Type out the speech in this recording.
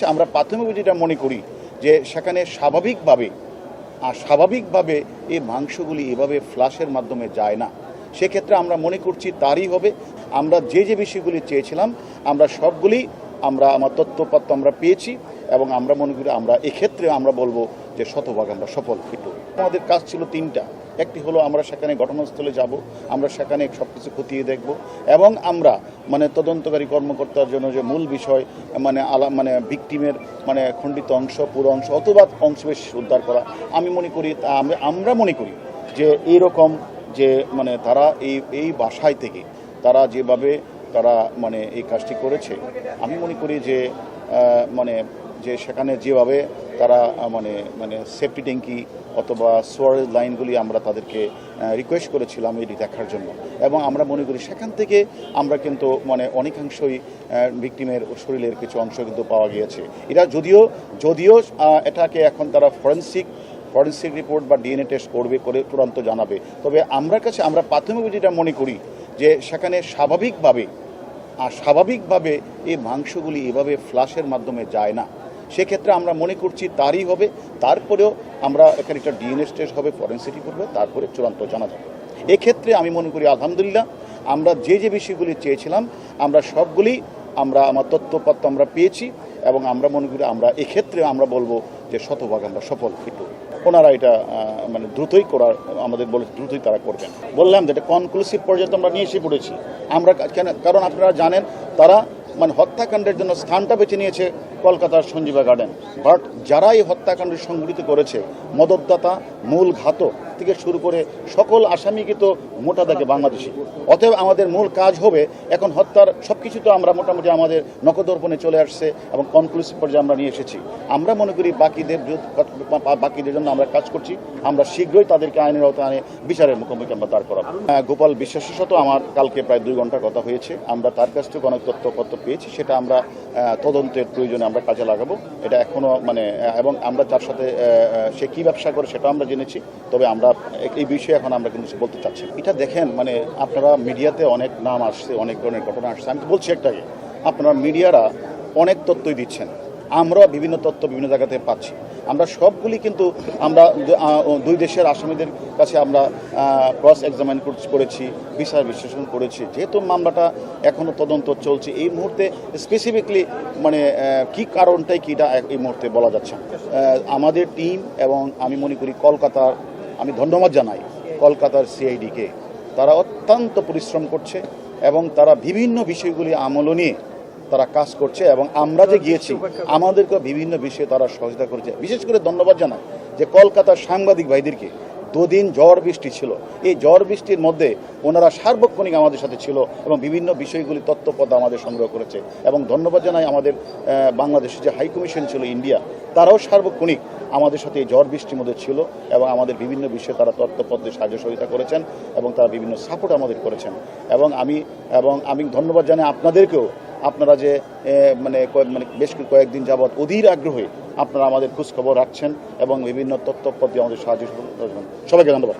আমরা প্রাথমিক যেটা মনে করি যে সেখানে স্বাভাবিকভাবে এই মাংসগুলি এভাবে ফ্লাশের মাধ্যমে যায় না। সেক্ষেত্রে আমরা মনে করছি তারই হবে। আমরা যে বিষয়গুলি চেয়েছিলাম আমরা সবগুলি আমার তথ্যপত্র আমরা পেয়েছি এবং আমরা মনে করি আমরা এক্ষেত্রে আমরা বলবো যে শতভাগ আমরা সফল। কিন্তু আমাদের কাজ ছিল তিনটা। একটি হলো আমরা সেখানে ঘটনাস্থলে যাব, আমরা সেখানে সব কিছু খতিয়ে দেখব এবং আমরা তদন্তকারী কর্মকর্তার জন্য যে মূল বিষয় ভিকটিমের খণ্ডিত অংশ, পুরো অংশ অথবা অংশবিশেষ উদ্ধার করা। আমরা মনে করি যে এইরকম যে তারা এই বাসায় থেকে তারা যেভাবে তারা এই কাজটি করেছে, আমি মনে করি যে যে সেখানে যেভাবে তারা সেফটি ট্যাঙ্কি অথবা সোয়ারেজ লাইনগুলি আমরা তাদেরকে রিকোয়েস্ট করেছিলাম এটি দেখার জন্য এবং আমরা মনে করি সেখান থেকে আমরা কিন্তু অনেকাংশই ভিকটিমের শরীরের কিছু অংশ কিন্তু পাওয়া গিয়েছে। এরা যদিও এটাকে এখন তারা ফরেন্সিক রিপোর্ট বা ডিএনএ টেস্ট করে চূড়ান্ত জানাবে। তবে আমরা প্রাথমিক যেটা মনে করি যে সেখানে স্বাভাবিকভাবে এই মাংসগুলি এভাবে ফ্লাশের মাধ্যমে যায় না। সেক্ষেত্রে আমরা মনে করছি তারই হবে। তারপরেও আমরা এখানে একটা ডিএনএ টেস্ট হবে, ফরেন্সিক রিপোর্ট হবে, তারপরে চূড়ান্ত জানা যাবে। এক্ষেত্রে আমি মনে করি আলহামদুলিল্লাহ আমরা যে বিষয়গুলি চেয়েছিলাম আমরা সবগুলি আমার তথ্যপত্র আমরা পেয়েছি এবং আমরা মনে করি আমরা এক্ষেত্রে আমরা বলবো যে শতভাগ আমরা সফল। কিন্তু ওনারা এটা দ্রুতই করার আমাদের বলে দ্রুতই তারা করবেন। বললাম যে এটা কনক্লুসিভ পর্যন্ত আমরা নিয়ে এসে পড়েছি আমরা কারণ আপনারা জানেন তারা হত্যাকাণ্ডের জন্য স্থানটা বেছে নিয়েছে কলকাতার সঞ্জীবা গার্ডেন। বাট যারা এই হত্যাকাণ্ড সংঘটিত করেছে মদতদাতা, মূল ঘাতক থেকে শুরু করে সকল আসামিকে তো মোটা দাগে বাংলাদেশি। অতএব আমাদের মূল কাজ হবে এখন হত্যার সবকিছু তো আমরা মোটামুটি আমাদের নখদর্পণে চলে আসছে এবং কনক্লুসিভ পর্যায়ে আমরা নিয়ে এসেছি। আমরা মনে করি বাকিদের জন্য আমরা কাজ করছি। আমরা শীঘ্রই তাদেরকে আইনের আওতায় আনে বিচারের মুখোমুখি আমরা দাঁড় করাবো। গোপাল বিশ্বাসের সাথে আমার কালকে প্রায় 2 ঘন্টা কথা হয়েছে। আমরা তার কাছ থেকে অনেক তথ্যপত্র পেয়েছি, সেটা আমরা তদন্তের প্রয়োজনে আমরা কাজে লাগাবো। এটা এখনো এবং আমরা তার সাথে সে কি ব্যবসা করে সেটা আমরা জেনেছি। তবে আমরা এই বিষয়ে এখন আমরা কিন্তু বলতে চাচ্ছি। এটা দেখেন আপনারা মিডিয়াতে অনেক নাম আসছে, অনেক ধরনের ঘটনা আসছে। আমি বলছি একটাকে, আপনারা মিডিয়ারা অনেক তথ্যই দিচ্ছেন, আমরা বিভিন্ন তথ্য বিভিন্ন জায়গাতে পাচ্ছি। আমরা সবগুলি কিন্তু আমরা 2 দেশের আসামিদের কাছে আমরা ক্রস এক্সামিন করেছি, বিচার বিশ্লেষণ করেছি। যেহেতু মামলাটা এখনও তদন্ত চলছে, এই মুহূর্তে স্পেসিফিকলি কি কারণটাই কিটা এই মুহূর্তে বলা যাচ্ছে না। আমাদের টিম এবং আমি মনে করি আমি ধন্যবাদ জানাই কলকাতার সিআইডিকে। তারা অত্যন্ত পরিশ্রম করছে এবং তারা বিভিন্ন বিষয়গুলি আমল নিয়ে তারা কাজ করছে এবং আমরা যে গিয়েছি আমাদেরকে বিভিন্ন বিষয়ে তারা সহযোগিতা করেছে। বিশেষ করে ধন্যবাদ জানাই যে কলকাতার সাংবাদিক ভাইদেরকে। 2 দিন ঝড় বৃষ্টি ছিল, এই ঝড় বৃষ্টির মধ্যে ওনারা সার্বক্ষণিক আমাদের সাথে ছিল এবং বিভিন্ন বিষয়গুলি তথ্যপত্র আমাদের সংগ্রহ করেছে। এবং ধন্যবাদ জানাই আমাদের বাংলাদেশের যে হাই কমিশন ছিল ইন্ডিয়া, তারাও সার্বক্ষণিক আমাদের সাথে এই ঝড় বৃষ্টির মধ্যে ছিল এবং আমাদের বিভিন্ন বিষয়ে তারা তথ্যপত্রে সাহায্য সহযোগিতা করেছেন এবং তারা বিভিন্ন সাপোর্ট আমাদের করেছেন। এবং আমি ধন্যবাদ জানাই আপনাদেরকেও। আপনারা যে বেশ কয়েকদিন যাবৎ অধীর আগ্রহে আপনারা আমাদের খোঁজখবর রাখছেন এবং বিভিন্ন তথ্যপত্রে আমাদের সাহায্য। সবাইকে ধন্যবাদ।